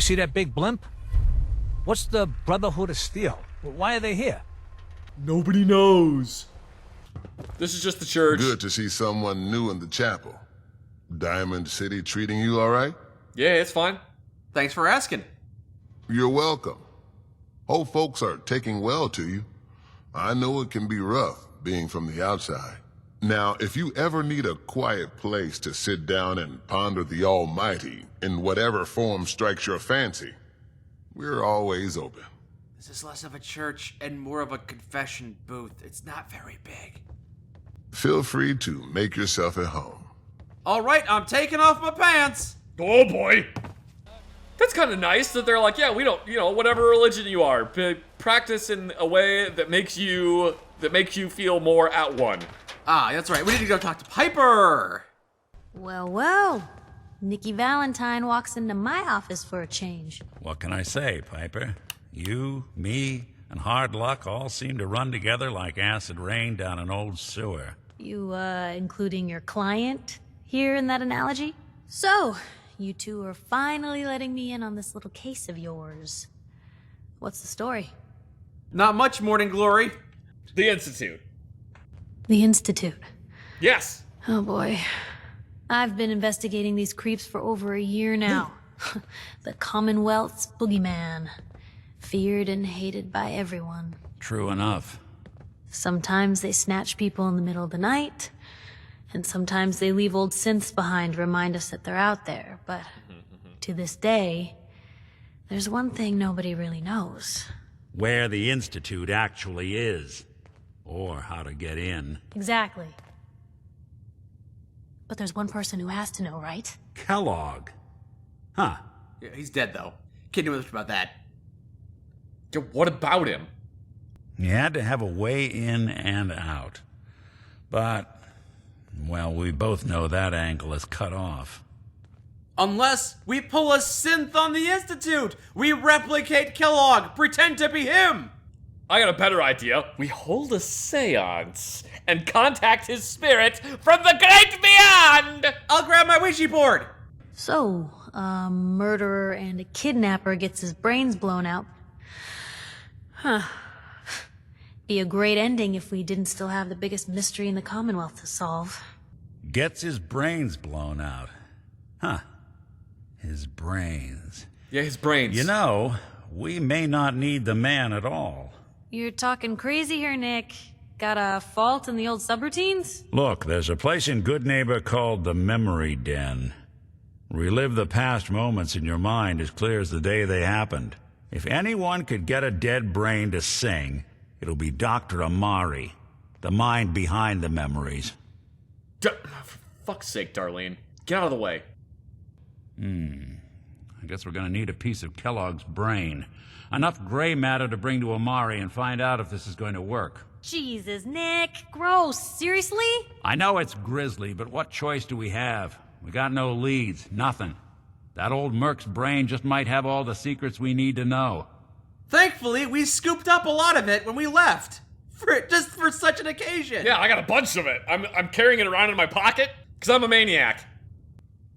see that big blimp? What's the Brotherhood of Steel? Why are they here? Nobody knows. This is just the church. Good to see someone new in the chapel. Diamond City treating you all right? Yeah, it's fine. Thanks for asking. You're welcome. Whole folks are taking well to you. I know it can be rough being from the outside. Now, if you ever need a quiet place to sit down and ponder the Almighty in whatever form strikes your fancy, we're always open. This is less of a church and more of a confession booth. It's not very big. Feel free to make yourself at home. All right, I'm taking off my pants. Oh boy. That's kind of nice that they're like, yeah, we don't, whatever religion you are, practice in a way that makes you feel more at one. Ah, that's right. We need to go talk to Piper. Well, well. Nikki Valentine walks into my office for a change. What can I say, Piper? You, me, and hard luck all seem to run together like acid rain down an old sewer. You, including your client here in that analogy? So, you two are finally letting me in on this little case of yours. What's the story? Not much, Morning Glory. The Institute. The Institute. Yes. Oh boy. I've been investigating these creeps for over a year now. The Commonwealth's boogeyman. Feared and hated by everyone. True enough. Sometimes they snatch people in the middle of the night, and sometimes they leave old synths behind to remind us that they're out there, but to this day, there's one thing nobody really knows. Where the Institute actually is. Or how to get in. Exactly. But there's one person who has to know, right? Kellogg. Huh. Yeah, he's dead, though. Can't do much about that. Yeah, what about him? He had to have a way in and out. But, well, we both know that angle is cut off. Unless we pull a synth on the Institute. We replicate Kellogg, pretend to be him. I got a better idea. We hold a seance and contact his spirit from the great beyond! I'll grab my Ouija board. So, a murderer and a kidnapper gets his brains blown out. Huh. Be a great ending if we didn't still have the biggest mystery in the Commonwealth to solve. Gets his brains blown out. Huh. His brains. Yeah, his brains. You know, we may not need the man at all. You're talking crazy here, Nick. Got a fault in the old subroutines? Look, there's a place in Goodneighbor called the Memory Den. Relive the past moments in your mind as clear as the day they happened. If anyone could get a dead brain to sing, it'll be Dr. Amari, the mind behind the memories. For fuck's sake, Darlene. Get out of the way. I guess we're gonna need a piece of Kellogg's brain. Enough gray matter to bring to Amari and find out if this is going to work. Jesus, Nick. Gross. Seriously? I know it's grisly, but what choice do we have? We got no leads, nothing. That old Merc's brain just might have all the secrets we need to know. Thankfully, we scooped up a lot of it when we left. Just for such an occasion. Yeah, I got a bunch of it. I'm carrying it around in my pocket because I'm a maniac.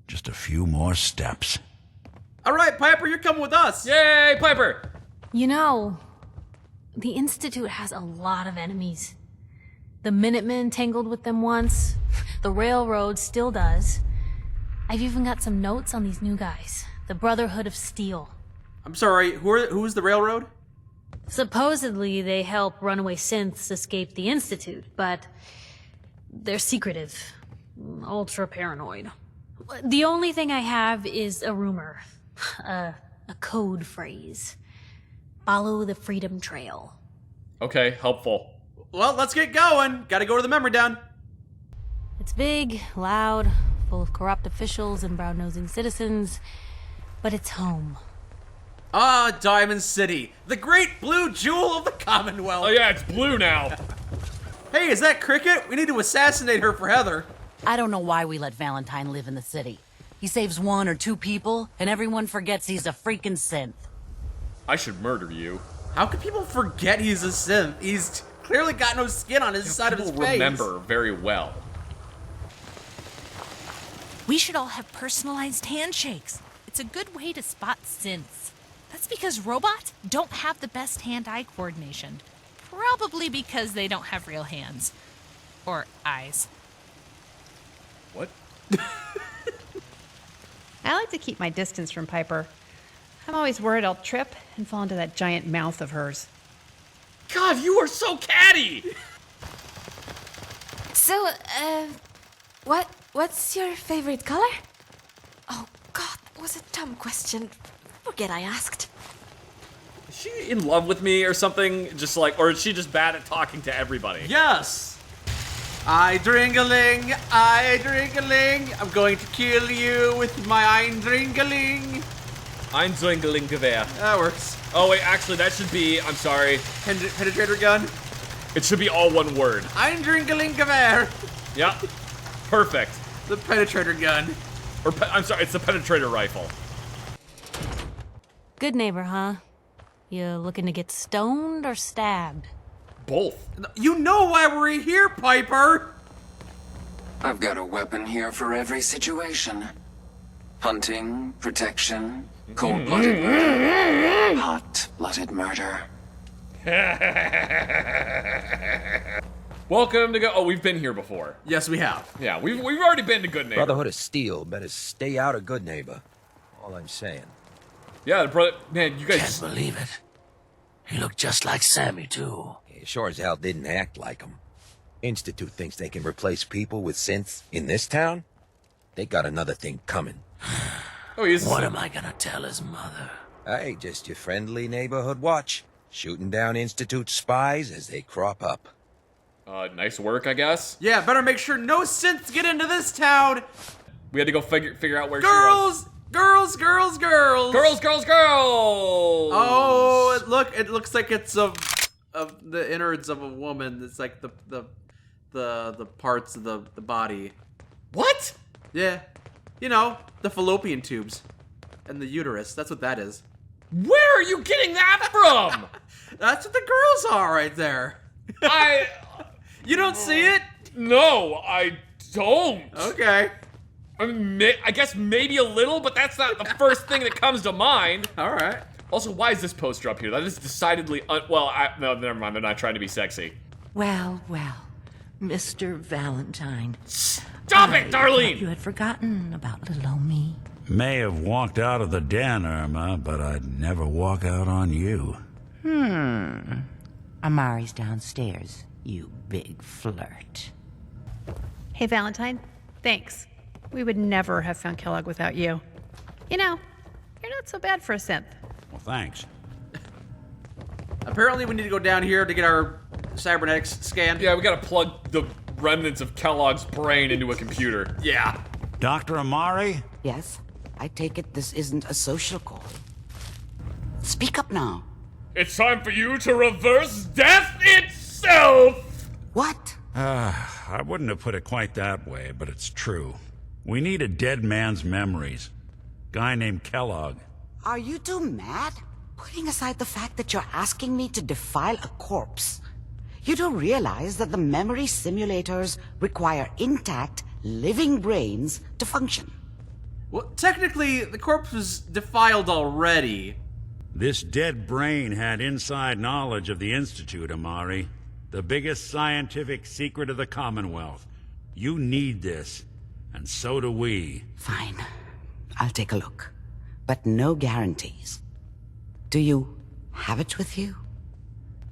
Just a few more steps. All right, Piper, you're coming with us. Yay, Piper! You know, the Institute has a lot of enemies. The Minutemen tangled with them once. The Railroad still does. I've even got some notes on these new guys. The Brotherhood of Steel. I'm sorry, who's the Railroad? Supposedly, they help runaway synths escape the Institute, but they're secretive. Ultra paranoid. The only thing I have is a rumor. A code phrase. Follow the Freedom Trail. Okay, helpful. Well, let's get going. Gotta go to the memory den. It's big, loud, full of corrupt officials and brown-nosing citizens, but it's home. Ah, Diamond City, the great blue jewel of the Commonwealth. Oh yeah, it's blue now. Hey, is that Cricket? We need to assassinate her for Heather. I don't know why we let Valentine live in the city. He saves 1 or 2 people, and everyone forgets he's a freaking synth. I should murder you. How could people forget he's a synth? He's clearly got no skin on his side of his People face. remember very well. We should all have personalized handshakes. It's a good way to spot synths. That's because robots don't have the best hand-eye coordination. Probably because they don't have real hands. Or eyes. What? I like to keep my distance from Piper. I'm always worried I'll trip and fall into that giant mouth of hers. God, you are so catty! So, what's your favorite color? Oh, God, that was a dumb question. Forget I asked. Is she in love with me or something? Just like, or is she just bad at talking to everybody? Yes! I dringaling, I'm going to kill you with my ein dringaling. Ein Gewehr. That works. Oh wait, actually that should be, I'm sorry. Penetrator gun. It should be all one word. Ein dringaling Gewehr. Yeah, perfect. The penetrator gun. Or, I'm sorry, it's the penetrator rifle. Goodneighbor, huh? You looking to get stoned or stabbed? Both. You know why we're here, Piper! I've got a weapon here for every situation. Hunting, protection, cold-blooded murder, hot-blooded murder. Welcome to Oh, we've been here before. Yes, we have. Yeah, we've already been to Goodneighbor. Brotherhood of Steel better stay out of Goodneighbor. All I'm saying. Yeah, the brother. Man, you guys. Can't believe it. He looked just like Sammy, too. He sure as hell didn't act like him. Institute thinks they can replace people with synths in this town? They got another thing coming. Oh, he's. What am I gonna tell his mother? Hey, just your friendly neighborhood watch. Shooting down Institute spies as they crop up. Nice work, I guess. Yeah, better make sure no synths get into this town. We had to go figure out where Girls! she was. Girls! Girls! Oh, it looks like it's of the innards of a woman. It's like the parts of the body. What? Yeah. You know, the fallopian tubes. And the uterus. That's what that is. Where are you getting that from? That's what the girls are right there. You don't see it? No, I don't. Okay. I guess maybe a little, but that's not the first thing that comes to mind. All right. Also, why is this poster up here? That is decidedly no, never mind. They're not trying to be sexy. Well, Mr. Valentine. Stop it, Darlene! You had forgotten about little old me. May have walked out of the den, Irma, but I'd never walk out on you. Amari's downstairs, you big flirt. Hey, Valentine. Thanks. We would never have found Kellogg without you. You know, you're not so bad for a synth. Well, thanks. Apparently we need to go down here to get our cybernetics scanned. Yeah, we gotta plug the remnants of Kellogg's brain into a computer. Yeah. Dr. Amari? Yes? I take it this isn't a social call. Speak up now. It's time for you to reverse death itself! What? I wouldn't have put it quite that way, but it's true. We need a dead man's memories. Guy named Kellogg. Are you two mad? Putting aside the fact that you're asking me to defile a corpse, you don't realize that the memory simulators require intact, living brains to function. Well, technically, the corpse was defiled already. This dead brain had inside knowledge of the Institute, Amari. The biggest scientific secret of the Commonwealth. You need this, and so do we. Fine. I'll take a look. But no guarantees. Do you have it with you?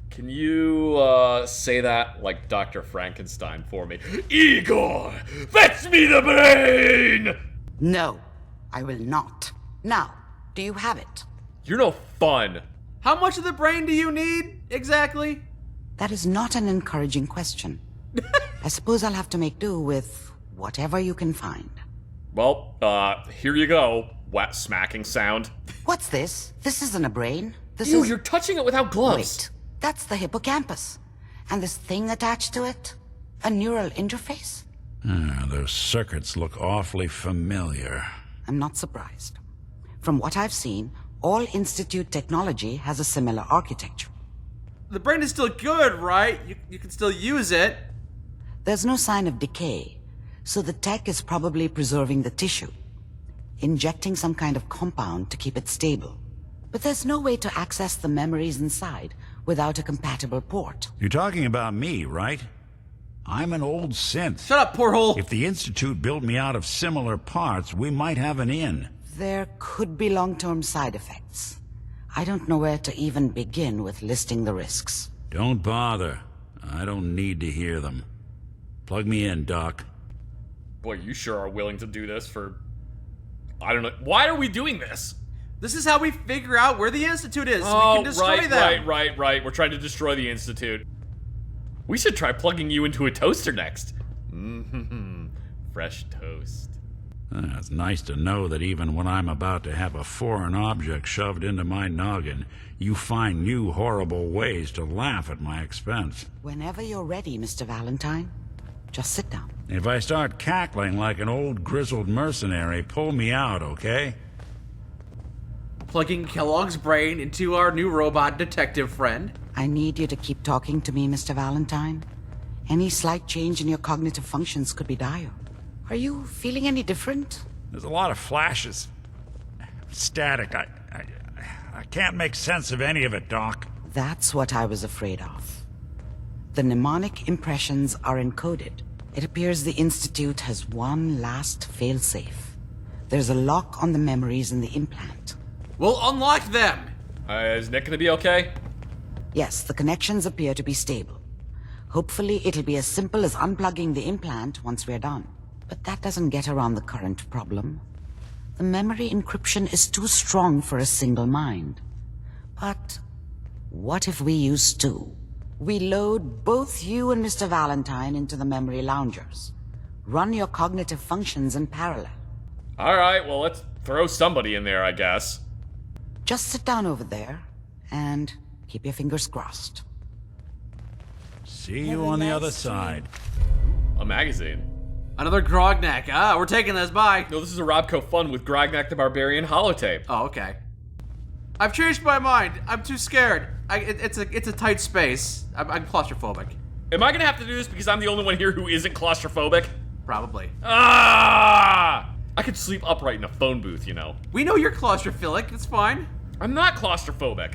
Can you, say that like Dr. Frankenstein for me? Igor, fetch me the brain! No, I will not. Now, do you have it? You're no fun. How much of the brain do you need, exactly? That is not an encouraging question. I suppose I'll have to make do with whatever you can find. Well, here you go. Wet smacking sound. What's this? This isn't a brain. This Ew, is... you're touching it without gloves. Wait, that's the hippocampus. And this thing attached to it? A neural interface? Those circuits look awfully familiar. I'm not surprised. From what I've seen, all Institute technology has a similar architecture. The brain is still good, right? You can still use it. There's no sign of decay, so the tech is probably preserving the tissue. injecting some kind of compound to keep it stable. But there's no way to access the memories inside without a compatible port. You're talking about me, right? I'm an old synth. Shut up, porthole! If the Institute built me out of similar parts, we might have an in. There could be long-term side effects. I don't know where to even begin with listing the risks. Don't bother. I don't need to hear them. Plug me in, Doc. Boy, you sure are willing to do this for... I don't know. Why are we doing this? This is how we figure out where the Institute is. Oh, We can destroy them. Right. We're trying to destroy the Institute. We should try plugging you into a toaster next. Fresh toast. It's nice to know that even when I'm about to have a foreign object shoved into my noggin, you find new horrible ways to laugh at my expense. Whenever you're ready, Mr. Valentine, just sit down. If I start cackling like an old grizzled mercenary, pull me out, okay? Plugging Kellogg's brain into our new robot detective friend. I need you to keep talking to me, Mr. Valentine. Any slight change in your cognitive functions could be dire. Are you feeling any different? There's a lot of flashes. Static. I can't make sense of any of it, Doc. That's what I was afraid of. The mnemonic impressions are encoded. It appears the Institute has one last failsafe. There's a lock on the memories in the implant. We'll unlock them! Is Nick gonna be okay? Yes, the connections appear to be stable. Hopefully it'll be as simple as unplugging the implant once we're done. But that doesn't get around the current problem. The memory encryption is too strong for a single mind. But what if we use two? We load both you and Mr. Valentine into the memory loungers. Run your cognitive functions in parallel. Alright, well, let's throw somebody in there, I guess. Just sit down over there and keep your fingers crossed. See you on the other side. A magazine. Another Grognak. Ah, we're taking this. Bye. No, this is a Robco Fun with Grognak the Barbarian holotape. Oh, okay. I've changed my mind. I'm too scared. It's a tight space. I'm claustrophobic. Am I gonna have to do this because I'm the only one here who isn't claustrophobic? Probably. Ah! I could sleep upright in a phone booth, you know. We know you're claustrophilic. It's fine. I'm not claustrophobic.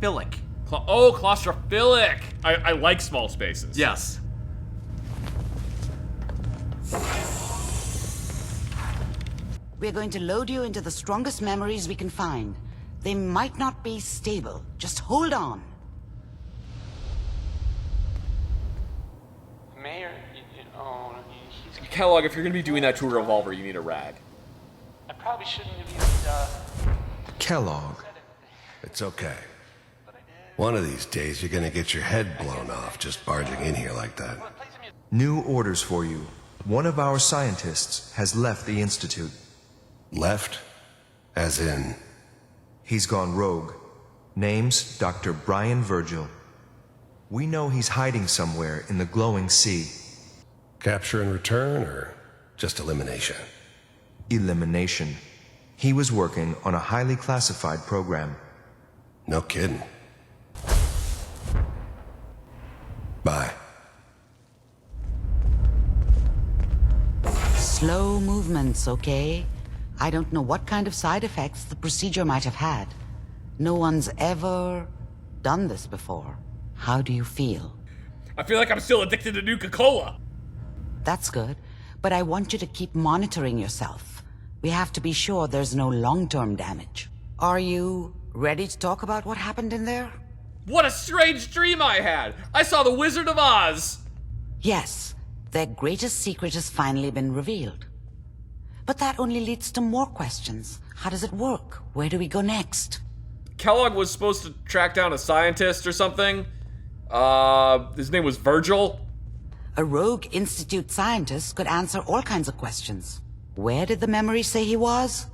Philic. Oh, claustrophilic. I like small spaces. Yes. We're going to load you into the strongest memories we can find. They might not be stable. Just hold on. Mayor, Kellogg, if you're gonna be doing that to a revolver, you need a rag. I probably shouldn't have used, Kellogg. It's okay. One of these days, you're gonna get your head blown off just barging in here like that. New orders for you. One of our scientists has left the Institute. Left? As in? He's gone rogue. Name's Dr. Brian Virgil. We know he's hiding somewhere in the glowing sea. Capture and return, or just elimination? Elimination. He was working on a highly classified program. No kidding. Bye. Slow movements, okay? I don't know what kind of side effects the procedure might have had. No one's ever done this before. How do you feel? I feel like I'm still addicted to Nuka-Cola. That's good, but I want you to keep monitoring yourself. We have to be sure there's no long-term damage. Are you ready to talk about what happened in there? What a strange dream I had! I saw the Wizard of Oz! Yes, their greatest secret has finally been revealed. But that only leads to more questions. How does it work? Where do we go next? Kellogg was supposed to track down a scientist or something. His name was Virgil. A rogue Institute scientist could answer all kinds of questions. Where did the memory say he was?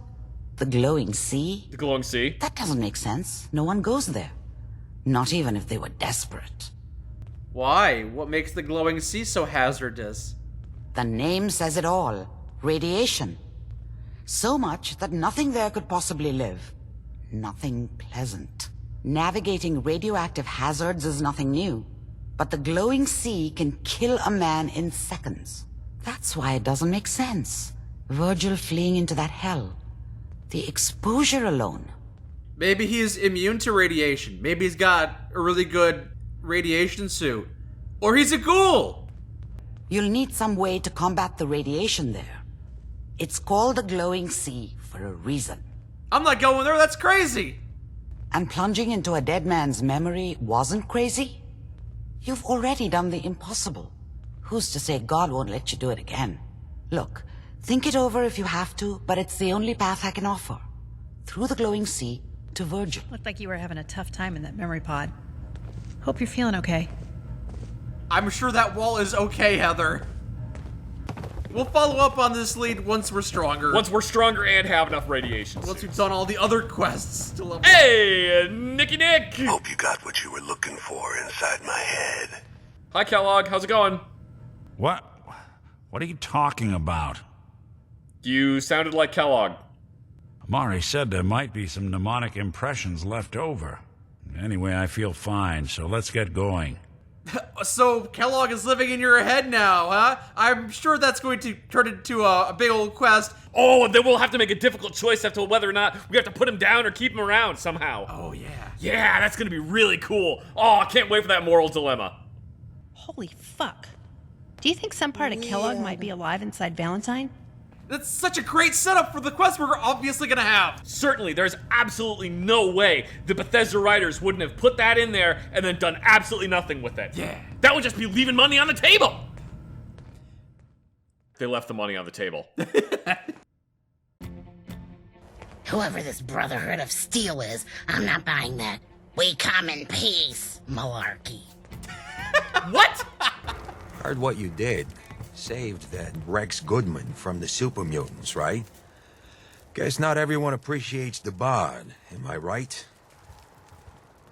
The glowing sea? The glowing sea? That doesn't make sense. No one goes there. Not even if they were desperate. Why? What makes the glowing sea so hazardous? The name says it all. Radiation. So much that nothing there could possibly live. Nothing pleasant. Navigating radioactive hazards is nothing new. But the glowing sea can kill a man in seconds. That's why it doesn't make sense. Virgil fleeing into that hell. The exposure alone. Maybe he's immune to radiation. Maybe he's got a really good radiation suit. Or he's a ghoul! You'll need some way to combat the radiation there. It's called the glowing sea for a reason. I'm not going there, that's crazy! And plunging into a dead man's memory wasn't crazy? You've already done the impossible. Who's to say God won't let you do it again? Look, think it over if you have to, but it's the only path I can offer. Through the glowing sea to Virgil. Looked like you were having a tough time in that memory pod. Hope you're feeling okay. I'm sure that wall is okay, Heather. We'll follow up on this lead once we're stronger. Once we're stronger and have enough radiation. Once we've done all the other quests to level. Hey, Nicky Nick! Hope you got what you were looking for inside my head. Hi, Kellogg. How's it going? What are you talking about? You sounded like Kellogg. Amari said there might be some mnemonic impressions left over. Anyway, I feel fine, so let's get going. So, Kellogg is living in your head now, huh? I'm sure that's going to turn into a big old quest. Oh, and then we'll have to make a difficult choice as to whether or not we have to put him down or keep him around somehow. Oh, yeah. Yeah, that's gonna be really cool. Oh, I can't wait for that moral dilemma. Holy fuck. Do you think some part of Kellogg might be alive inside Valentine? That's such a great setup for the quest we're obviously gonna have. Certainly, there's absolutely no way the Bethesda writers wouldn't have put that in there and then done absolutely nothing with it. Yeah. That would just be leaving money on the table. They left the money on the table. Whoever this Brotherhood of Steel is, I'm not buying that. We come in peace, malarkey. What? Heard what you did. Saved that Rex Goodman from the super mutants, right? Guess not everyone appreciates the bod, am I right?